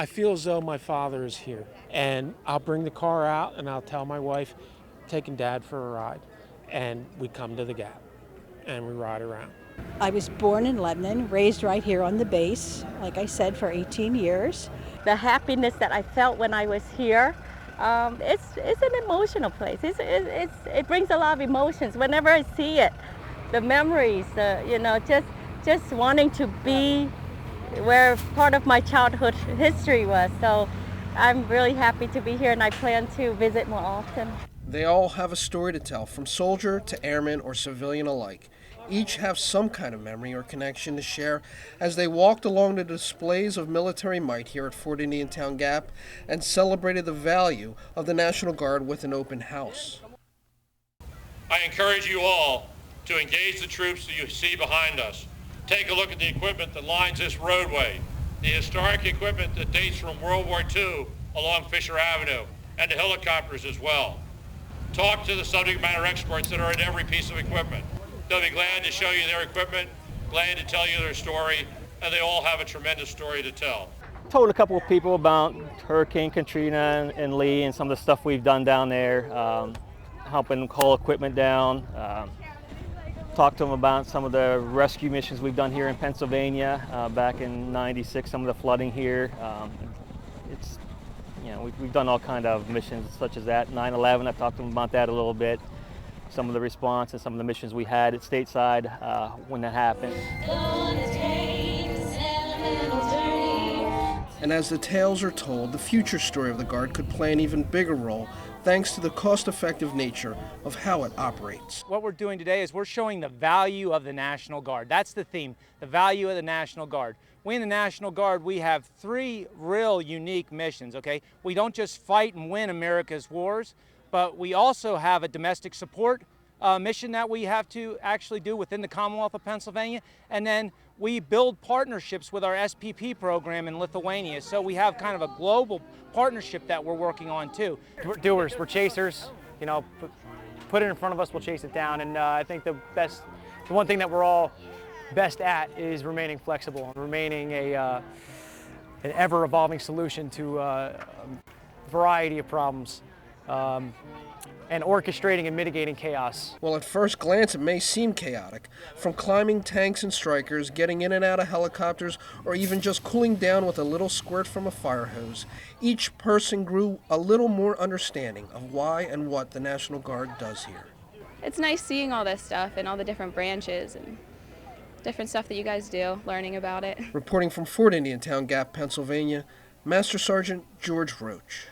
I feel as though my father is here. And I'll bring the car out and I'll tell my wife, taking Dad for a ride. And we come to the Gap and we ride around. I was born in Lebanon, raised right here on the base, like I said, for 18 years. The happiness that I felt when I was here, it's an emotional place. It brings a lot of emotions whenever I see it. The memories, just wanting to be where part of my childhood history was. So I'm really happy to be here and I plan to visit more often. They all have a story to tell, from soldier to airman or civilian alike. Each have some kind of memory or connection to share as they walked along the displays of military might here at Fort Indiantown Gap and celebrated the value of the National Guard with an open house. I encourage you all to engage the troops that you see behind us. Take a look at the equipment that lines this roadway, the historic equipment that dates from World War II along Fisher Avenue, and the helicopters as well. Talk to the subject matter experts that are in every piece of equipment. They'll be glad to show you their equipment, glad to tell you their story, and they all have a tremendous story to tell. Told a couple of people about Hurricane Katrina and Lee and some of the stuff we've done down there, helping them haul equipment down. Talked to them about some of the rescue missions we've done here in Pennsylvania back in '96, some of the flooding here. We've done all kind of missions such as that. 9/11, I've talked to them about that a little bit. Some of the response and some of the missions we had at stateside when that happened. And as the tales are told, the future story of the Guard could play an even bigger role thanks to the cost-effective nature of how it operates. What we're doing today is we're showing the value of the National Guard. That's the theme, the value of the National Guard. We in the National Guard, we have three real unique missions, okay? We don't just fight and win America's wars, but we also have a domestic support mission that we have to actually do within the Commonwealth of Pennsylvania. And then we build partnerships with our SPP program in Lithuania. So we have kind of a global partnership that we're working on too. We're doers, we're chasers. Put it in front of us, we'll chase it down. And I think the one thing that we're all best at is remaining flexible, remaining an ever-evolving solution to a variety of problems. And orchestrating and mitigating chaos. Well, at first glance, it may seem chaotic. From climbing tanks and strikers, getting in and out of helicopters, or even just cooling down with a little squirt from a fire hose, each person grew a little more understanding of why and what the National Guard does here. It's nice seeing all this stuff and all the different branches and different stuff that you guys do, learning about it. Reporting from Fort Indiantown Gap, Pennsylvania, Master Sergeant George Roach.